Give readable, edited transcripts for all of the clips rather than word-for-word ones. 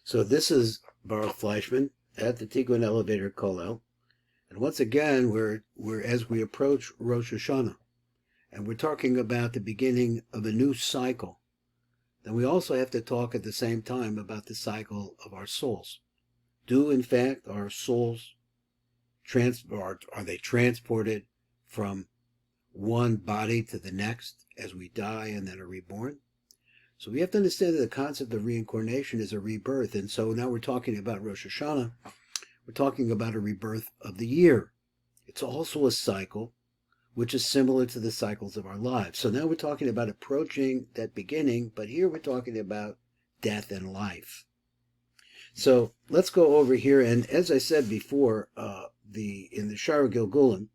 So this is Baruch Fleischman at the Tikkun Elevator Kollel, and once again we're as we approach Rosh Hashanah, and we're talking about the beginning of a new cycle. Then we also have to talk at the same time about the cycle of our souls. Do in fact our souls are they transported from one body to the next as we die and then are reborn? So we have to understand that the concept of reincarnation is a rebirth. And so now we're talking about Rosh Hashanah. We're talking about a rebirth of the year. It's also a cycle which is similar to the cycles of our lives. So now we're talking about approaching that beginning, but here we're talking about death and life. So let's go over here. And as I said before, in the SHAAR HAGILGULIM,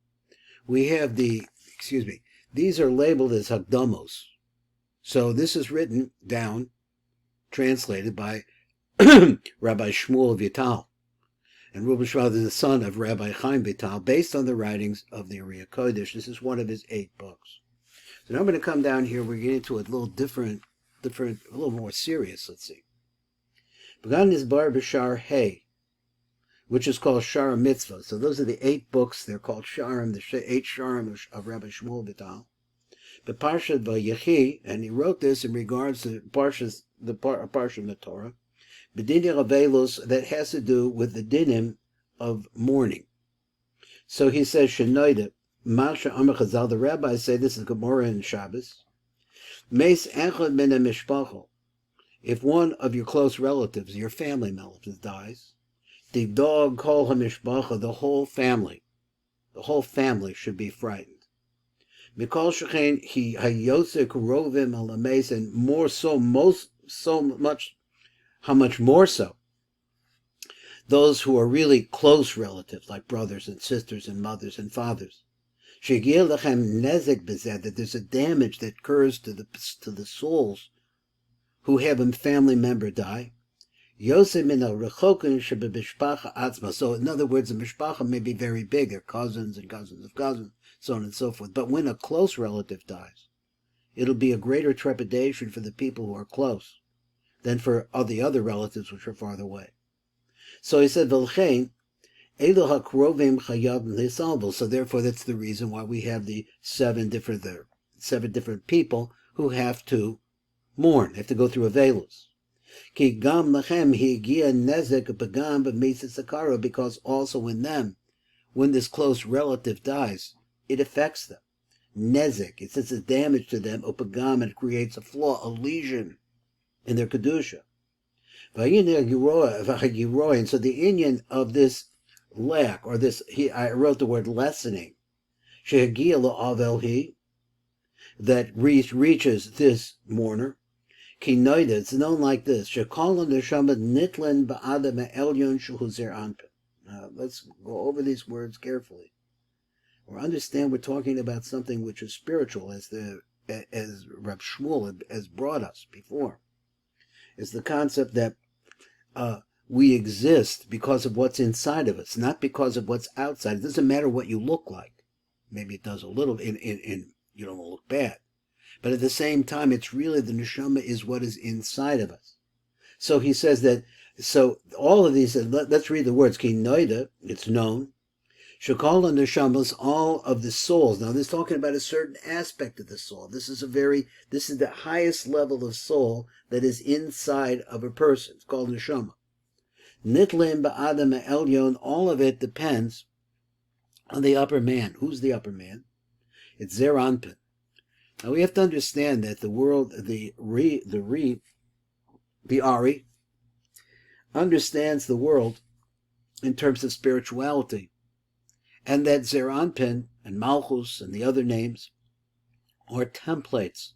we have these are labeled as Hagdamos. So this is written down, translated by Rabbi Shmuel Vital. And Rabbi Shmuel is the son of Rabbi Chaim Vital, based on the writings of the ARI Kodesh. This is one of his 8 books. So now I'm going to come down here. We're getting into a little different, a little more serious. Let's see. Began is Bar B'Shar Hey, which is called SHAAR Mitzvah. So those are the 8 books. They're called Sha'arim, the 8 Sha'arim of Rabbi Shmuel Vital. The Parsha Vayechi, and he wrote this in regards to Parsha in the Torah, B'dinim Avelus, that has to do with the dinim of mourning. So he says, Shenoida, Masha Amar Chazal, the rabbis say, this is Gemara in Shabbos, Meis Echad Min HaMishpacha, if one of your close relatives, your family relatives, dies, the dog Kol HaMishpacha, the whole family should be frightened. Mikol Shechein he hayose kurovim alames, and more so, how much more so those who are really close relatives, like brothers and sisters and mothers and fathers. Shegil lechem nezek bezed, that there's a damage that occurs to the souls who have a family member die. Yosef min al-rechokin shebemishpacha atzma. So in other words, the mishpacha may be very big. They're cousins and cousins of cousins, so on and so forth. But when a close relative dies, it'll be a greater trepidation for the people who are close than for all the other relatives which are farther away. So he said, V'lchein, elu hakrovim chayav l'salvel. So therefore, that's the reason why we have the seven different people who have to mourn, have to go through a velus. Ki gam lachem higia nezek begam b'mitzvah sakara, because also in them, when this close relative dies, it affects them. Nezek, it says it's damage to them. Upagam, it creates a flaw, a lesion in their kedusha. And so the inyan of this lack, or this, I wrote the word lessening, shehagia la'avel, that reaches this mourner. Kinoida, it's known like this. Shekol neshama nitlen ba'adam elyon shuhuzer anpin. Now let's go over these words carefully, or understand we're talking about something which is spiritual, as Reb Shmuel has brought us before. Is the concept that we exist because of what's inside of us, not because of what's outside. It doesn't matter what you look like. Maybe it does a little, in you don't look bad. But at the same time, it's really the neshama is what is inside of us. So he says that, so all of these, let's read the words. Ki noida, it's known. Shekol neshamas, all of the souls. Now this is talking about a certain aspect of the soul. This is the highest level of soul that is inside of a person. It's called neshama. Nitlim ba'adam elyon, all of it depends on the upper man. Who's the upper man? It's Zer Anpin. Now we have to understand that the world, the ARI, understands the world in terms of spirituality, and that Zer Anpin and Malchus and the other names are templates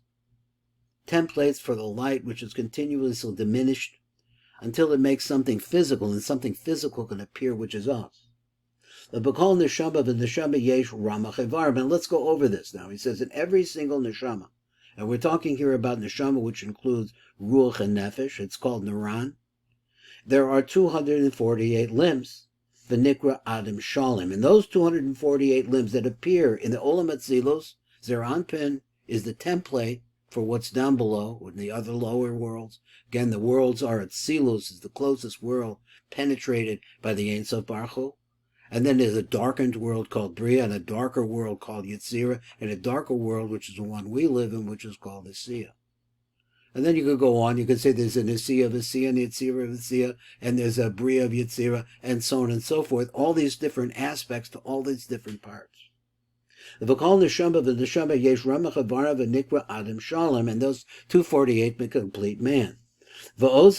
for the light which is continuously diminished until it makes something physical, and something physical can appear, which is us. The B'kol neshama v'neshama yesh ramach evar. And let's go over this now. He says in every single neshama, and we're talking here about neshama, which includes ruach and nefesh. It's called Naran. There are 248 limbs, v'nikra adam shalim, and those 248 limbs that appear in the Olam Atzilos, Zer Anpin is the template for what's down below, in the other lower worlds. Again, the worlds are at Silus, is the closest world penetrated by the Ein Sof Baruch Hu. And then there's a darkened world called Bria, and a darker world called Yetzirah, and a darker world, which is the one we live in, which is called Asiya. And then you could go on, you could say there's an Asiya of Asiya, and Yetzirah of Asiya, and there's a Bria of Yetzirah, and so on and so forth. All these different aspects to all these different parts. The V'kol Neshama v'Neshama yesh Ramach Avara v'Nikra Adam Shalom, and those 248 make a complete man. So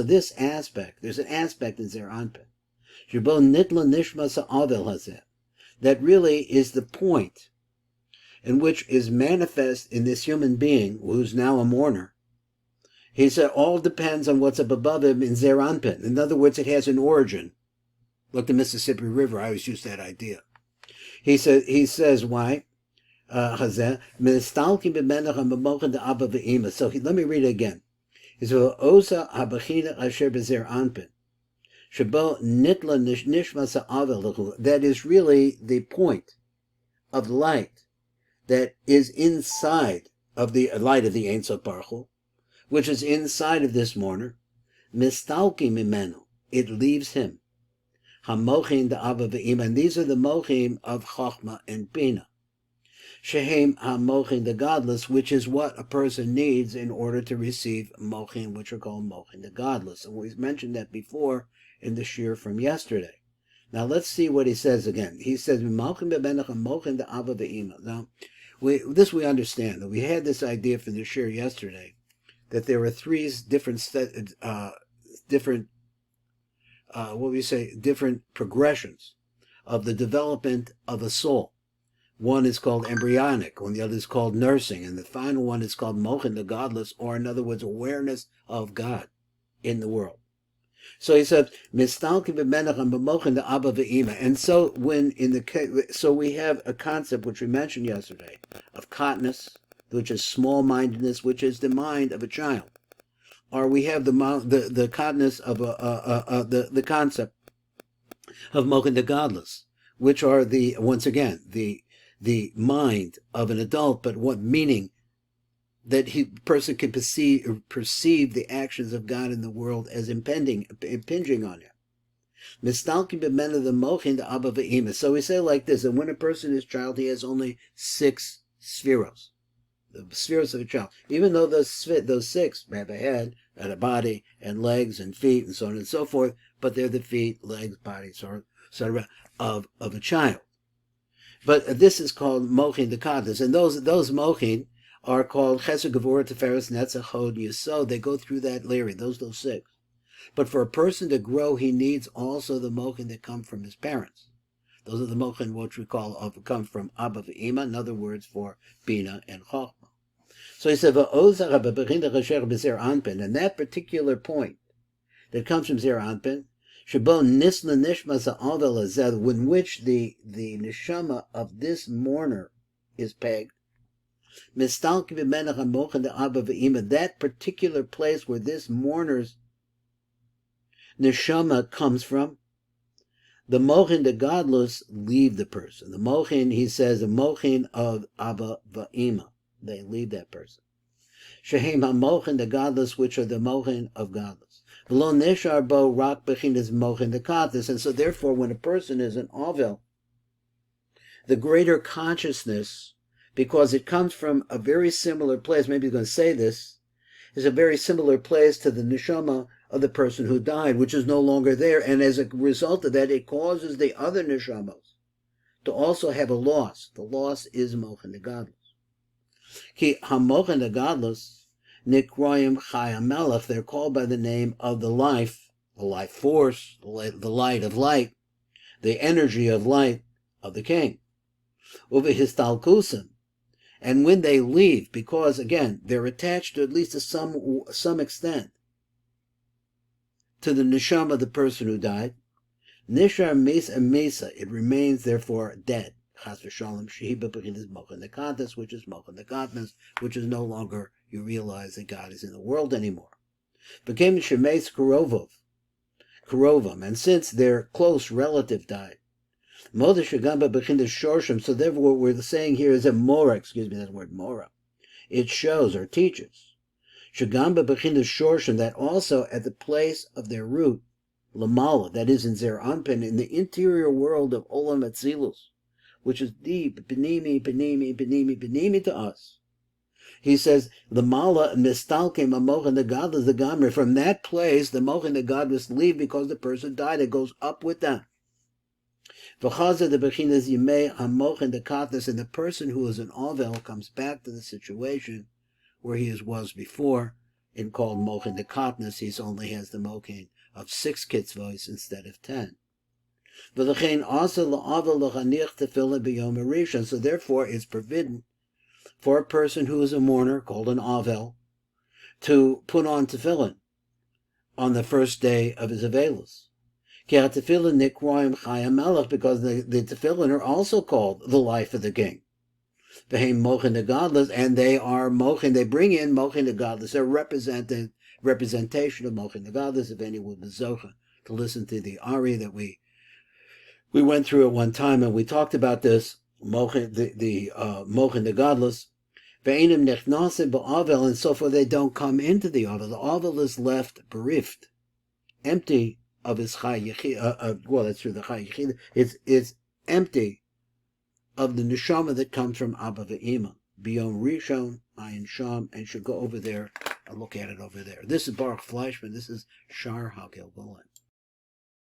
this aspect, there's an aspect in Zer Anpin, that really is the point in which is manifest in this human being who's now a mourner. He said all depends on what's up above him in Zer Anpin. In other words, it has an origin. Like the Mississippi River, I always use that idea. He says why? So let me read it again. He says, that is really the point of light that is inside of the light of the Ein Sof Baruch Hu, which is inside of this mourner. It leaves him. Hamochin the Abba ve'ima, and these are the mochim of Chochmah and Bina. Shehem hamochin the godless, which is what a person needs in order to receive mochim, which are called mochin the godless. And we've mentioned that before in the shir from yesterday. Now let's see what he says again. He says, "Mochin bebenach mochin the Abba ve'ima." Now, we understand that we had this idea from the shir yesterday that there are three different different progressions of the development of a soul. One is called embryonic, and the other is called nursing, and the final one is called mochin, the godless, or in other words, awareness of God in the world. So he said, "Mistalki b'menachem b'mochin the Abba ve'ima," and so so we have a concept which we mentioned yesterday of katnus, which is small-mindedness, which is the mind of a child. Or we have the katnus of the concept of mochin the godless, which are once again the mind of an adult, but what meaning that person can perceive the actions of God in the world as impinging on him. Mistalki b'mena the mochin the Abba ve'ima. So we say like this: that when a person is child, he has only 6 spheros. The spheres of a child, even though those 6 have a head and a body and legs and feet and so on and so forth, but they're the feet, legs, body, sort of a child. But this is called mochin the katnus, and those mochin are called chesed, gevurah, tiferes, netzach, hod, yesod. They go through that layer, those 6. But for a person to grow, he needs also the mochin that come from his parents. Those are the mochin which we come from Abba ve'ima, in other words, for Bina and Chochmah. So he said, and that particular point that comes from Zer Anpin, in which the neshama of this mourner is pegged, that particular place where this mourner's neshama comes from, the mochin, the godless, leave the person. The mochin, he says, the mochin of Abba ve'ima, they leave that person. Shehem ha-mochin, the godless, which are the mochin of godless. V'lo neshar bo rak bechinas mochin the katnus. And so therefore, when a person is an avel, the greater consciousness, because it comes from a very similar place, maybe you're going to say this, is a very similar place to the neshama of the person who died, which is no longer there, and as a result of that, it causes the other neshamos to also have a loss. The loss is mochin the godless. Ki hamochin the godless, nikroyim chai hamelech, they're called by the name of the life force, the light of light, the energy of light of the king. Uvehistalkusim, and when they leave, because again they're attached to at least to some extent to the neshama of the person who died, nishar mesa, it remains therefore dead. Chas v'shalom, shehiba b'chinas mochin the katnus, which is mochin the katnus, which is no longer, you realize that God is in the world anymore. Became shemeis karovam, and since their close relative died, Moda Shagamba Bechinda Shorshim. So therefore, what we're saying here is a mora. Excuse me, that word mora. It shows or teaches Shagamba Bechinda Shorshim, that also at the place of their root, Lamala, that is in Zer Anpin, in the interior world of Olam Atzilus, which is deep, benimi to us. He says, Lamala Mistalke Mamochin the Godless the Gamri. From that place, the Mochin the Godless leave because the person died. It goes up with them. V'chaza the Bechinas Yimei HaMochin the Katnas, and the person who is an Ovel comes back to the situation where he was before, and called Mochin the Katnas. He only has the Mochin of 6 kitzvos instead of 10. So therefore it's forbidden for a person who is a mourner, called an Avel, to put on tefillin on the first day of his Avelus. Because the tefillin are also called the life of the king. Mochin the Godless, and they are Mochin, they bring in Mochin the Godless, a representation of Mochin the Godless. If anyone was Zocha to listen to the ARI that we went through at one time, and we talked about this, Mochin the Godless, and so forth, they don't come into the Ovel. The Ovel is left bereft, empty of his Chai Yechid. Well, that's true, the Chai Yechid. It's empty of the neshama that comes from Abba Ve'ima. Biyom Rishon, Ayin Sham, and should go over there and look at it over there. This is Baruch Fleischman. This is SHAAR HAGILGULIM.